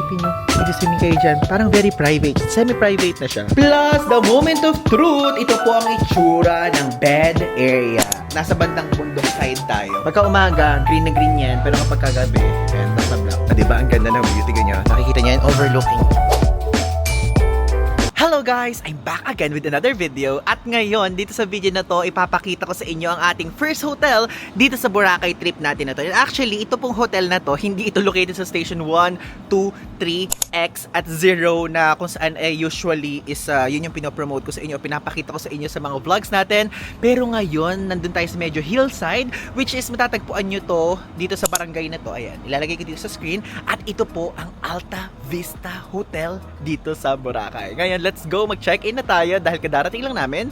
Isipin nyo, mag-swimming kayo dyan. Parang very private. Semi-private na siya. Plus, the moment of truth. Ito po ang itsura ng bed area. Nasa bandang bundok side tayo. Pagka umaga, green na green yan. Pero kapag kagabi, ayan, nasa black. Diba, ang ganda ng view. Tignan nyo. Nakikita nyo yan, overlooking. Hello guys! I'm back again with another video at ngayon dito sa video na to ipapakita ko sa inyo ang ating first hotel dito sa Boracay trip natin na to. And actually, ito pong hotel na to, hindi ito located sa station 1, 2, 3, X at 0 na kung saan usually is yun yung pinopromote ko sa inyo, pinapakita ko sa inyo sa mga vlogs natin. Pero ngayon, nandun tayo sa medyo hillside which is matatagpuan nyo to dito sa barangay na to. Ayan, ilalagay ko dito sa screen at ito po ang Alta Vista Hotel dito sa Boracay. Ngayon, let's go, mag-check-in na tayo dahil kadarating lang namin.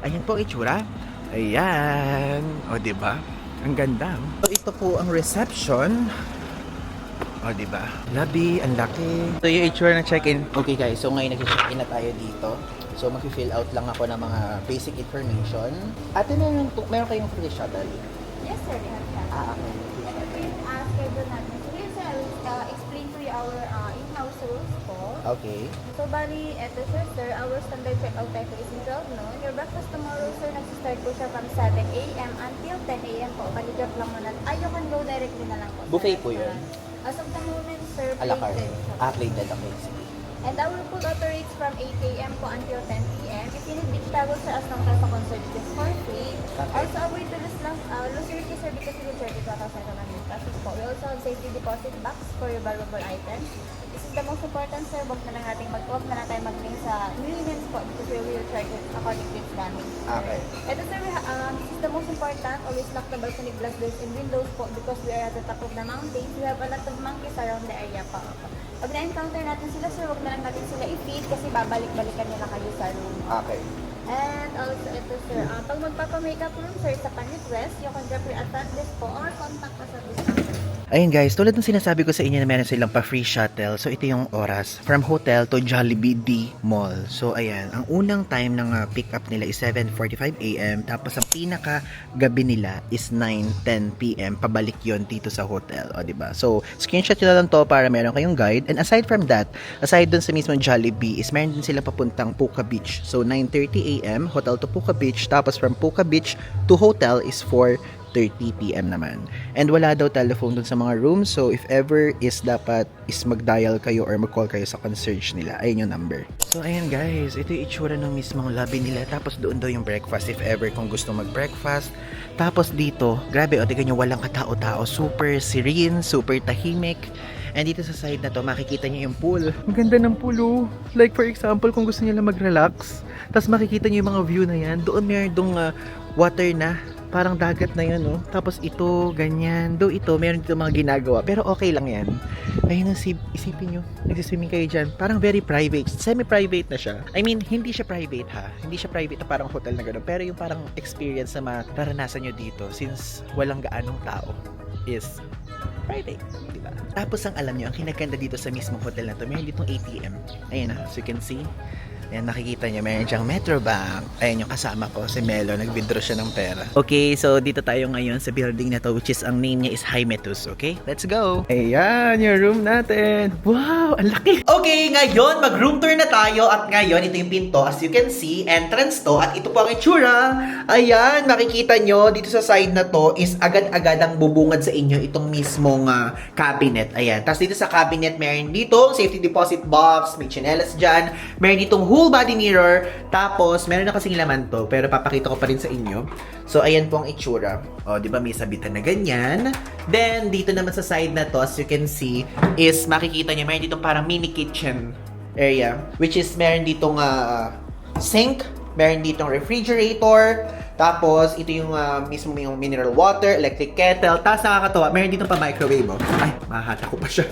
Ayan po ang itsura. Ayan. O, diba? Ang ganda. So, ito po ang reception. O, diba? Lobby, ang laki. So, yung itsura ng check-in. Okay guys, so ngayon nag-check-in na tayo dito. So, mag-fill out lang ako ng mga basic information. At meron kayong free shuttle. Yes, sir. We have that. Okay. Ito po yung schedule natin. So, here, sir, I will explain to you our in-house rules po. Okay. So, bali, eto sir, our standard check-out time po is 12 noon. Your breakfast tomorrow, sir, nag-start po siya from 7 a.m. until 10 a.m. po. Balikat lang muna. You can go directly na lang po. Buffet po yun? As of the moment, sir, A la carte. plated siya. Plated. Okay, sige. And our food operates from 8 a.m. po until 10 p.m. If you need beach towels, sir, as long as the concert is for free. Okay. Also, avoid the loser sir, because we will charge you 2,700 pesos po. We also have safety deposit box for your valuable items. This is the most important, sir. Huwag na lang tayo mag-link sa millions po because we will charge it according to its damage. Okay. Ito, sir, this is the most important. Always lock the balcony glass doors and windows po because we are at the top of the mountains. We have a lot of monkeys around the area po. Pag na-encounter natin sila, sir, huwag na lang natin sila i-feed kasi babalik-balikan nila kayo sa room. Okay. And also, ito, sir, pag magpapa-makeup room, sir, sa pan-request, you can drop your address po or contact us at this number. Ayun guys, tulad ng sinasabi ko sa inyo na meron silang pa-free shuttle. So ito yung oras from hotel to Jollibee D Mall. So ayan, ang unang time ng pick up nila is 7:45 AM. Tapos ang pinaka gabi nila is 9:10 PM. Pabalik yon dito sa hotel, o diba? So screenshot nyo na lang to para meron kayong guide. And aside from that, aside dun sa mismong Jollibee, is meron din sila papuntang Puka Beach. So 9:30 AM, hotel to Puka Beach. Tapos from Puka Beach to hotel is 4:30 PM naman. And wala daw telephone dun sa mga rooms. So if ever is dapat is mag-dial kayo or mag-call kayo sa concierge nila. Ayun yung number. So ayan guys, ito yung itsura ng mismong lobby nila. Tapos doon daw yung breakfast if ever kung gusto mag-breakfast. Tapos dito, grabe, o tignan nyo, walang katao-tao. Super serene, super tahimik. And dito sa side na to, makikita nyo yung pool. Ang ganda ng pool, oh. Like for example, kung gusto nyo lang mag-relax, tapos makikita nyo yung mga view na yan, doon meron dong water na. Parang dagat na yun, no? Tapos ito, ganyan. Though ito, meron dito mga ginagawa. Pero okay lang yan. Ayun ang isipin nyo. Nagsiswimming kayo dyan. Parang very private. Semi-private na siya. I mean, hindi siya private, ha? Hindi siya private na parang hotel na gano'n. Pero yung parang experience na mararanasan nyo dito since walang gaanong tao is private, diba? Tapos ang alam nyo, ang kinaganda dito sa mismong hotel na to, meron ditong ATM. Ayun na, as you can see. Ayan, nakikita nyo, meron siyang Metrobank. Ayan yung kasama ko, si Melo, nag-withdraw siya ng pera. Okay, so dito tayo ngayon sa building na to, which is, ang name niya is Hymetus, okay? Let's go! Ayan, yung room natin. Wow, ang laki! Okay, ngayon, mag-room tour na tayo at ngayon, ito yung pinto. As you can see, entrance to at ito po ang itsura. Ayan, makikita nyo, dito sa side na to is agad-agad ang bubungad sa inyo itong mismong cabinet. Ayan, tapos dito sa cabinet, meron dito safety deposit box, may chinelas dyan, meron ditong full body mirror, tapos meron na kasing laman to, pero papakita ko pa rin sa inyo. So ayan po ang itsura. O, di ba may sabitan na ganyan. Then dito naman sa side na to, as you can see, is makikita niyo meron ditong parang mini kitchen area, which is meron ditong sink, meron ditong refrigerator, tapos ito yung mismo yung mineral water, electric kettle, tapos nakakatawa, meron ditong pa microwave, oh. Ay, mahata ko pa siya.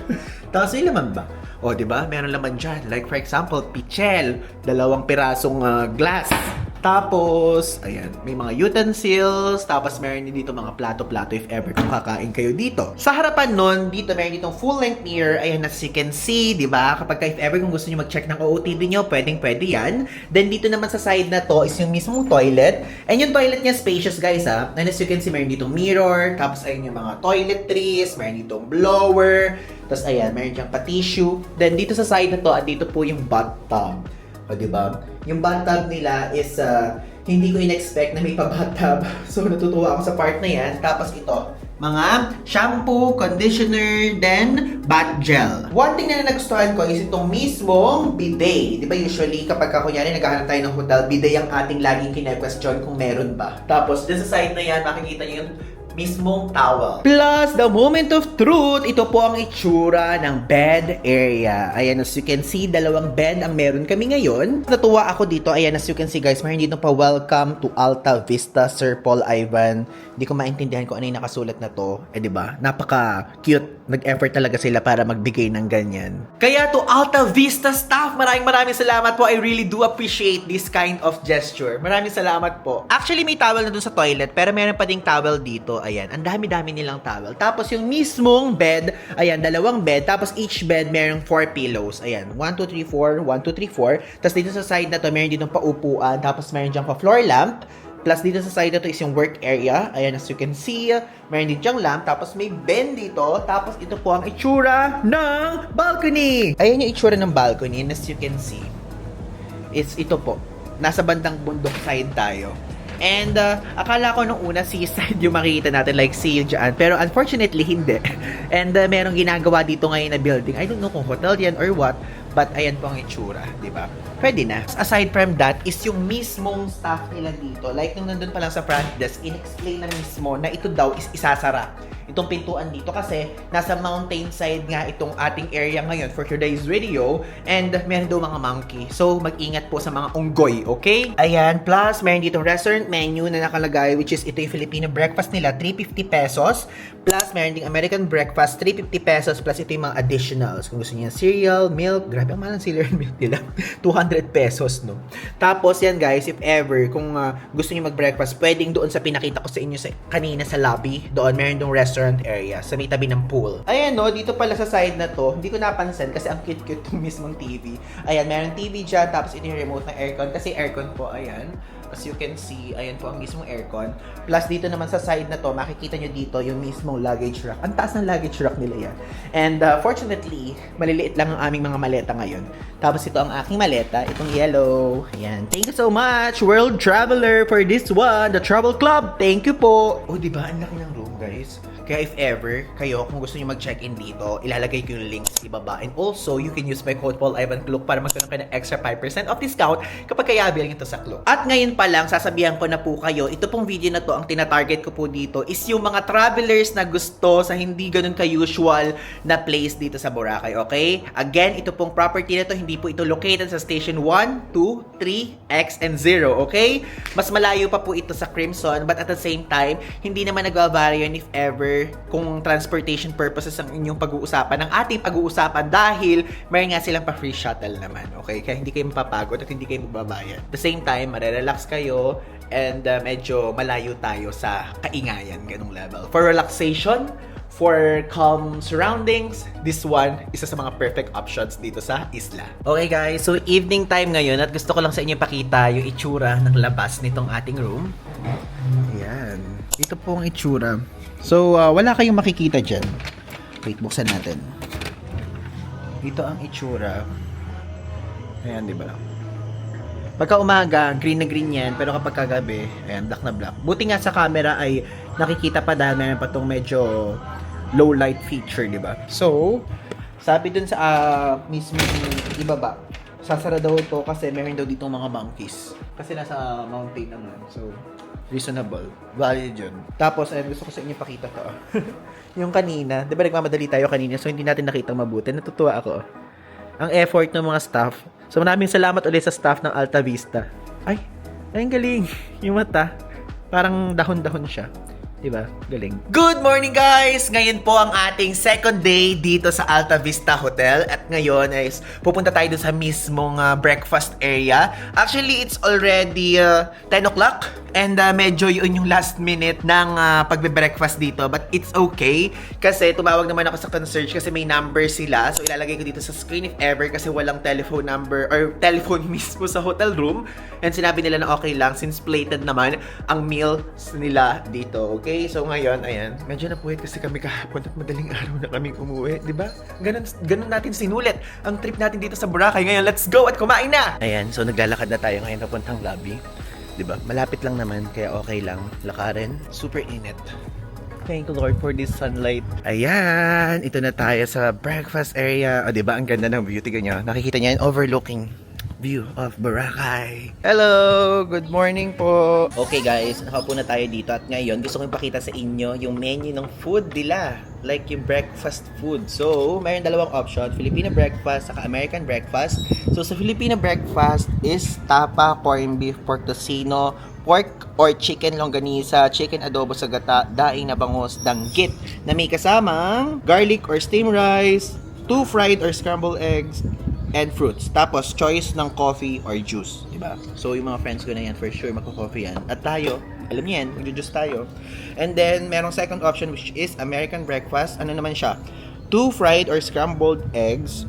Tapos yung laman ba? O, di ba? Meron laman dyan. Like for example, pichel, 2 pirasong glass. Tapos, ayan, may mga utensils. Tapos, meron din dito mga plato-plato if ever kung kakain kayo dito. Sa harapan nun, dito meron ditong full-length mirror. Ayan, as you can see, di ba? Kapag if ever kung gusto nyo mag-check ng OOTD nyo, pwedeng-pwede yan. Then, dito naman sa side na to is yung mismong toilet. And yung toilet niya spacious, guys, ha? And as you can see, meron ditong mirror. Tapos, ayun yung mga toiletries. Meron ditong blower. Tapos, ayan, meron diyang pa-tissue. Then, dito sa side na to, at dito po yung bathtub. O, diba? Yung bathtub nila is, hindi ko in-expect na may pa-bathtub. So, natutuwa ako sa part na yan. Tapos ito, mga shampoo, conditioner, then bath gel. One thing na nagustuhan ko is itong mismong bidet. Di ba usually kapag kunyari naghahanap tayo ng hotel, bidet ang ating laging kine-question kung meron ba. Tapos, dun sa side na yan, makikita nyo yung mismong towel. Plus, the moment of truth, ito po ang itsura ng bed area. Ayan, as you can see, dalawang bed ang meron kami ngayon. Natuwa ako dito. Ayan, as you can see guys, meron dito pa welcome to Alta Vista, Sir Paul Ivan. Hindi ko maintindihan kung ano yung nakasulat na to. Eh, di ba? Napaka-cute. Nag-effort talaga sila para magbigay ng ganyan. Kaya to Alta Vista staff, maraming salamat po. I really do appreciate this kind of gesture. Maraming salamat po. Actually, may towel na dun sa toilet, pero meron pa ding towel dito. Ayan, ang dami-dami nilang towel. Tapos yung mismong bed, ayan, dalawang bed. Tapos each bed merong 4 pillows. Ayan, 1, 2, 3, 4, 1, 2, 3, 4. Tapos dito sa side na to, meron dito paupuan. Tapos meron dyan pa floor lamp. Plus dito sa side na to is yung work area. Ayan, as you can see, meron din dyang lamp. Tapos may bed dito. Tapos ito po ang itsura ng balcony. Ayan yung itsura ng balcony. And as you can see, it's ito po. Nasa bandang bundok side tayo. And akala ko nung una seaside yung makikita natin, like sea dyan. Pero unfortunately, hindi. And merong ginagawa dito ngayon na building. I don't know kung hotel yan or what. But ayan po ang itsura, di ba? Pwede na. Aside from that, is yung mismong staff nila dito. Like nung nandun pa lang sa front desk, in-explain na mismo na ito daw is isasara. Itong pintuan dito kasi nasa mountain side nga itong ating area ngayon for today's video. And meron daw mga monkey. So mag-ingat po sa mga unggoy, okay? Ayan, plus meron ditong restaurant menu na nakalagay, which is ito yung Filipino breakfast nila, 350 pesos. Plus meron ding American breakfast, 350 pesos. Plus ito yung mga additionals. Kung gusto niyo cereal, milk, grabe ang mahal ng cereal and milk nila. 200 pesos, no? Tapos yan guys, if ever, kung gusto niyo mag-breakfast, pwedeng doon sa pinakita ko sa inyo kanina sa lobby. Doon meron dong restaurant area sa may tabi ng pool. Ayan no, dito pala sa side na to, hindi ko napansin kasi ang cute-cute yung mismong TV. Ayan, meron TV dyan, tapos ito yung remote ng aircon kasi aircon po, ayan. As you can see, ayan po ang mismong aircon. Plus dito naman sa side na to, makikita nyo dito yung mismong luggage rack. Ang taas ng luggage rack nila yan. And fortunately, maliliit lang ang aming mga maleta ngayon. Tapos ito ang aking maleta, itong yellow. Ayan. Thank you so much, World Traveler, for this one, the Travel Club. Thank you po. Oh, di ba? Ang laki ng room, guys. Kaya if ever, kayo, kung gusto nyo mag-check-in dito, ilalagay ko yung links sa ibaba. And also, you can use my code Paul Ivan Klook para magkaroon kayo ng extra 5% of discount kapag kaya bilhin ito sa Klook. At ngayon pa lang, sasabihan ko na po kayo, ito pong video na to, ang tinatarget ko po dito is yung mga travelers na gusto sa hindi ganun ka-usual na place dito sa Boracay, okay? Again, ito pong property na to, hindi po ito located sa Station 1, 2, 3, X, and 0, okay? Mas malayo pa po ito sa Crimson, but at the same time, hindi naman nagbabaryo if ever kung transportation purposes ang inyong pag-uusapan, ng ating pag-uusapan dahil mayroon nga silang pa-free shuttle naman, okay? Kaya hindi kayo mapapagod at hindi kayo magbabayad. At the same time, marerelax kayo and medyo malayo tayo sa kaingayan, ganung level. For relaxation, for calm surroundings, this one, isa sa mga perfect options dito sa isla. Okay guys, so evening time ngayon at gusto ko lang sa inyo pakita yung itsura ng labas nitong ating room. Ayan. Ito po ang itsura. So, wala kayong makikita dyan. Wait, buksan natin. Ito ang itsura. Ayan, di ba? Pagka umaga, green na green yan. Pero kapag kagabi, ayan, black na black. Buti nga sa camera ay nakikita pa dahil meron pa itong medyo low light feature, di ba? So, sabi dun sa mismo ibaba, sasara daw ito kasi meron daw ditong mga monkeys. Kasi nasa mountain naman. So, reasonable. Valid yun. Tapos, ayun, gusto ko sa inyo pakita to. Yung kanina, di ba nagmamadali tayo kanina, so hindi natin nakita mabuti. Natutuwa ako. Ang effort ng mga staff. So, maraming salamat ulit sa staff ng Alta Vista. Ay, ang galing. Yung mata, parang dahon-dahon siya. Diba? Galing. Good morning guys! Ngayon po ang ating second day dito sa Alta Vista Hotel. At ngayon is pupunta tayo dun sa mismong breakfast area. Actually, it's already 10 o'clock. And medyo yun yung last minute ng pagbe-breakfast dito. But it's okay. Kasi tumawag naman ako sa concierge kasi may number sila. So ilalagay ko dito sa screen if ever kasi walang telephone number or telephone mismo sa hotel room. And sinabi nila na okay lang since plated naman ang meals nila dito. Okay? So ngayon, ayan. Medyo napuwit kasi kami kahapon at madaling araw na kami umuwi. Diba? Ganun natin sinulit ang trip natin dito sa Boracay. Ngayon, let's go at kumain na! Ayan. So naglalakad na tayo ngayon papuntang lobby. Diba? Malapit lang naman, kaya okay lang. Lakarin, super init. Thank you Lord for this sunlight. Ayan, ito na tayo sa breakfast area. O diba, ang ganda ng view. Tignan nyo, nakikita nyo yung overlooking view of Boracay. Hello! Good morning po! Okay guys, nakaupo na tayo dito at ngayon gusto kong ipakita sa inyo yung menu ng food nila. Like yung breakfast food. So, mayroon dalawang option. Filipino breakfast saka American breakfast. So, sa Filipino breakfast is tapa, corned beef, pork tocino, pork or chicken longganisa, chicken adobo sa gata, daing na bangus, danggit na may kasamang garlic or steamed rice, 2 fried or scrambled eggs, and fruits. Tapos, choice ng coffee or juice. Diba? So, yung mga friends ko na yan, for sure, magko-coffee yan. At tayo, alam niyo yan, magjo-juice tayo. And then, merong second option which is American breakfast. Ano naman siya? 2 fried or scrambled eggs,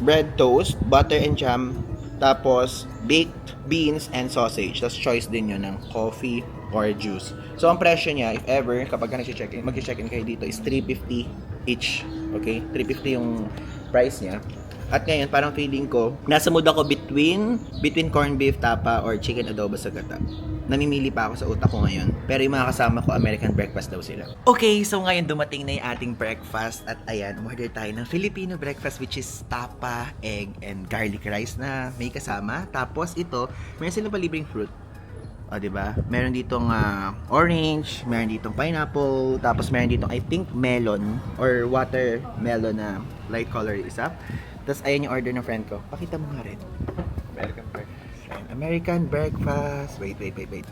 bread toast, butter and jam, tapos baked beans and sausage. Tapos choice din yun ng coffee or juice. So, ang presyo niya, if ever, kapag mag-check-in kayo dito, is $3.50 each. Okay? $3.50 yung price niya. At ngayon, parang feeling ko, nasa mood ako between corned beef, tapa, or chicken adobo sa gata. Namimili pa ako sa utak ko ngayon. Pero yung mga kasama ko, American breakfast daw sila. Okay, so ngayon dumating na yung ating breakfast. At ayan, umorder tayo ng Filipino breakfast which is tapa, egg, and garlic rice na may kasama. Tapos ito, meron silang palibreng fruit. O, diba? Meron ditong orange, meron ditong pineapple, tapos meron ditong, I think, melon or watermelon na light color isa. Tapos ayan yung order ng friend ko. Pakita mo nga rin. American breakfast. American breakfast. Wait.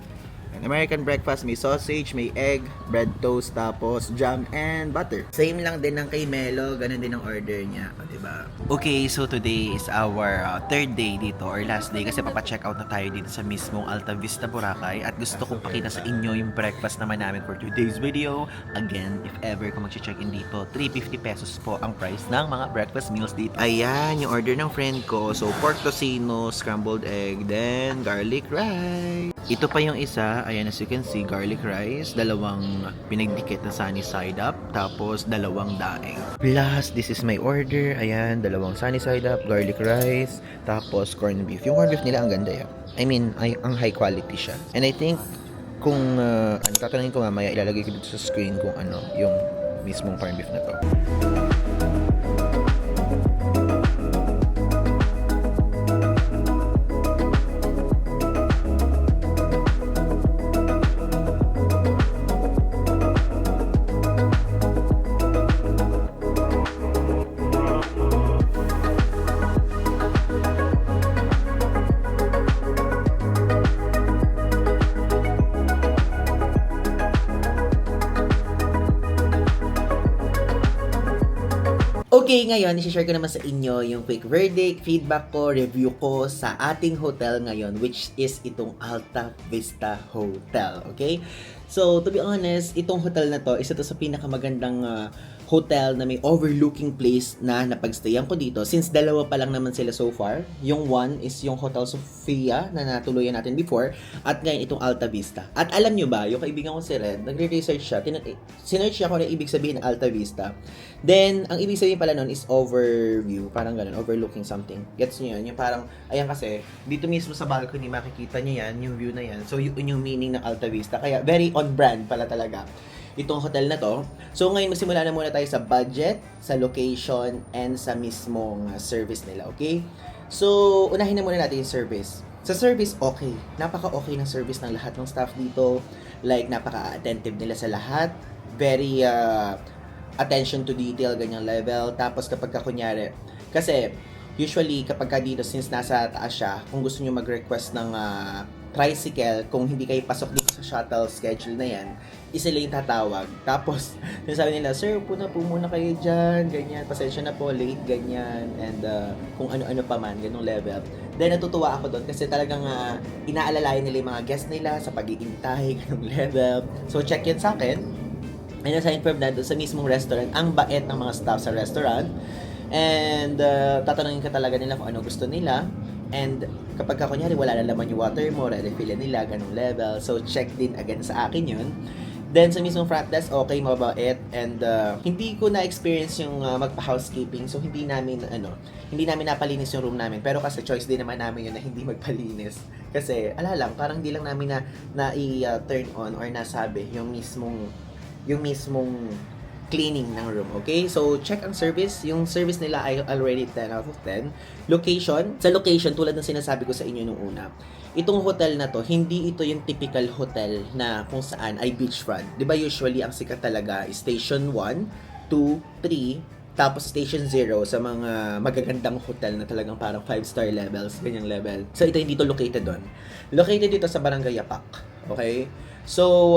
An American breakfast, may sausage, may egg, bread toast, tapos jam and butter. Same lang din ng kay Melo, ganun din ang order niya, o, diba? Okay, so today is our third day dito or last day kasi papacheck out na tayo dito sa mismong Alta Vista Boracay at gusto kong pakita sa inyo yung breakfast naman namin for today's video. Again, if ever kung mag-check in dito, 350 pesos po ang price ng mga breakfast meals dito. Ayan, yung order ng friend ko. So, pork tocino, scrambled egg, then garlic rice. Ito pa yung isa, ayan as you can see, garlic rice, dalawang pinagdikit na sunny side up, tapos dalawang daing. Plus, this is my order, ayan, dalawang sunny side up, garlic rice, tapos corned beef. Yung corned beef nila ang ganda yan. I mean, ang high quality siya. And I think, kung tatanungin ko mamaya, ilalagay ko dito sa screen kung ano, yung mismong corned beef na to. Okay, ngayon, i-share ko naman sa inyo yung quick verdict, feedback ko, review ko sa ating hotel ngayon, which is itong Alta Vista Hotel, okay? So, to be honest, itong hotel na to, isa to sa pinakamagandang hotel na may overlooking place na napagstayan ko dito. Since dalawa pa lang naman sila so far. Yung one is yung Hotel Sofia na natuluyan natin before. At ngayon itong Alta Vista. At alam nyo ba, yung kaibigan ko si Red, nagre-research siya. Sinearch siya kung ano ibig sabihin ng Alta Vista. Then, ang ibig sabihin pala nun is overview. Parang ganun, overlooking something. Gets nyo yun? Yung parang, ayan kasi, dito mismo sa balcony makikita nyo yan, yung view na yan. So, yun yung meaning ng Alta Vista. Kaya, very on brand pala talaga itong hotel na to. So, ngayon magsimula na muna tayo sa budget, sa location, and sa mismong service nila, okay? So, unahin na muna natin yung service. Sa service, okay. Napaka-okay ng service ng lahat ng staff dito. Like, napaka-attentive nila sa lahat. Very, attention to detail, ganyang level. Tapos, kapag kunyari, kasi, usually, kapag dito, since nasa taas siya, kung gusto nyo mag-request ng tricycle, kung hindi kayo pasok dito sa shuttle schedule na yan, sila yung tatawag. Tapos, sinasabi nila, sir, upo na po muna kayo dyan, ganyan, pasensya na po, late, ganyan, and kung ano-ano pa man, ganung level. Then, natutuwa ako doon kasi talagang inaalalayan nila yung mga guests nila sa pag-iintay, ganung level. So, check yun sa akin. And aside from that, doon sa mismong restaurant, ang bait ng mga staff sa restaurant. And tatanungin ka talaga nila kung ano gusto nila. And kapag kunyari wala na laman yung water mo, re-refill nila, ganung level. So, check din again sa akin yun. Then, sa mismong front desk, okay, mabait. And hindi ko na-experience yung magpa-housekeeping. So, hindi namin napalinis yung room namin. Pero kasi choice din naman namin yun na hindi magpalinis. Kasi, lang, parang di lang namin na i-turn on or nasabi yung mismong cleaning ng room, okay? So, check ang service. Yung service nila ay already 10 out of 10. Location. Sa location, tulad ng sinasabi ko sa inyo nung una, itong hotel na to, hindi ito yung typical hotel na kung saan ay beachfront. Di ba usually, ang sikat talaga is Station 1, 2, 3, tapos Station 0 sa mga magagandang hotel na talagang parang 5-star levels, ganyang level. So, ito hindi to located doon. Located dito sa Barangay Yapak, okay? So,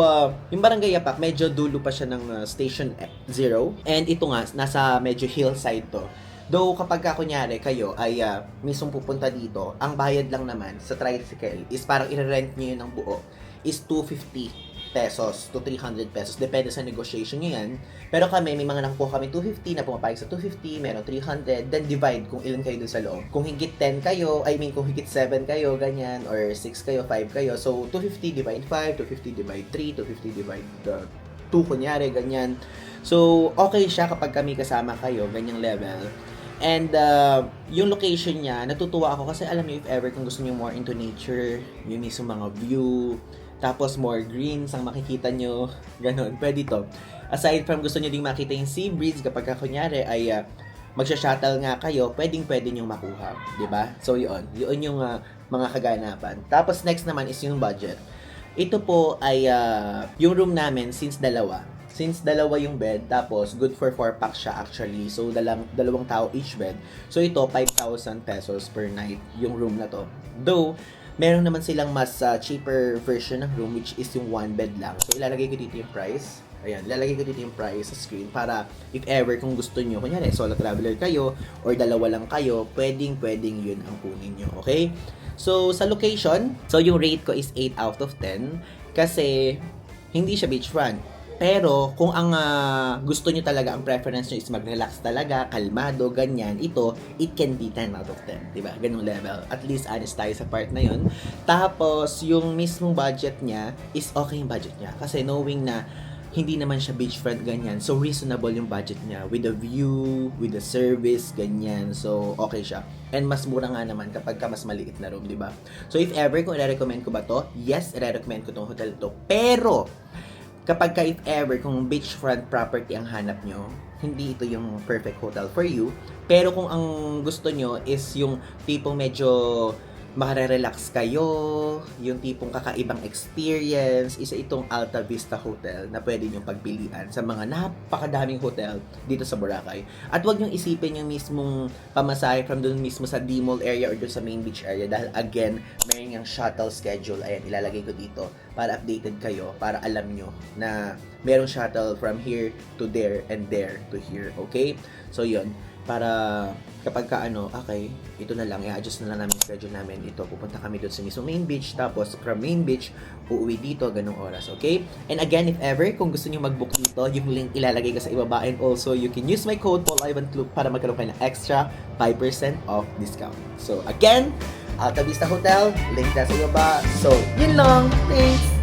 yung Barangay Yapak, medyo dulo pa siya ng Station 0. And ito nga, nasa medyo hillside to. Though, kapag kunyari kayo ay mismong pupunta dito, ang bayad lang naman sa tricycle is parang i-rent nyo yun ng buo is 250 pesos to 300 pesos. Depende sa negotiation nyo yan. Pero kami, may mga nakuha kami 250 na pumapayag sa 250, meron 300, then divide kung ilan kayo dun sa loob. Kung higit 10 kayo, kung higit 7 kayo, ganyan, or 6 kayo, 5 kayo. So, 250 divide 5, 250 divide 3, 250 divide 2, kunyari, ganyan. So, okay siya kapag kami kasama kayo, ganyang level. And yung location niya, natutuwa ako kasi alam niyo, if ever kung gusto niyo more into nature, yung mismo mga view, tapos more greens ang makikita nyo, ganun, pwede to. Aside from gusto nyo ding makita yung sea breeze, kapag kunyari ay magsha-shuttle nga kayo, pwede nyo makuha, di ba? So yun yung mga kaganapan. Tapos next naman is yung budget. Ito po ay yung room namin since dalawa yung bed, tapos good for 4 packs siya actually. So, dalawang tao each bed. So, ito, 5,000 pesos per night yung room na to. Though, meron naman silang mas cheaper version ng room, which is yung 1 bed lang. So, ilalagay ko dito yung price. Ayan, ilalagay ko dito yung price sa screen para if ever kung gusto nyo, kunyari, solo traveler kayo or dalawa lang kayo, pwedeng yun ang kunin nyo. Okay? So, sa location, so yung rate ko is 8 out of 10 kasi hindi siya beachfront. Pero, kung ang gusto nyo talaga, ang preference nyo is mag-relax talaga, kalmado, ganyan, it can be 10 out of 10, diba? Ganung level. At least, honest tayo sa part na yun. Tapos, yung mismong budget niya is okay yung budget niya. Kasi knowing na hindi naman siya beachfront, ganyan. So, reasonable yung budget niya. With the view, with the service, ganyan. So, okay siya. And mas mura nga naman kapag ka mas maliit na room, diba? So, if ever, kung i-recommend ko ba to? Yes, i-recommend ko tong hotel to. Pero, kapag if ever, kung beachfront property ang hanap nyo, hindi ito yung perfect hotel for you. Pero kung ang gusto nyo is yung tipong medyo makare-relax kayo, yung tipong kakaibang experience, isa itong Alta Vista Hotel na pwede nyong pagpilian sa mga napakadaming hotel dito sa Boracay. At wag nyong isipin yung mismong pamasahe from doon mismo sa D-Mall area or doon sa main beach area dahil again, meron yung shuttle schedule. Ayan, ilalagay ko dito para updated kayo, para alam nyo na merong shuttle from here to there and there to here. Okay? So, yun. Para kapag okay, ito na lang, i-adjust na lang namin yung schedule namin. Ito, pupunta kami doon sa mismo main beach, tapos from main beach, uuwi dito, ganung oras, okay? And again, if ever, kung gusto nyo mag-book dito, yung link ilalagay ko sa ibaba, and also, you can use my code PaulIvanClub para magkaroon kayo ng extra 5% off discount. So, again, Alta Vista Hotel, link na sa ibaba. So, yun lang. Thanks!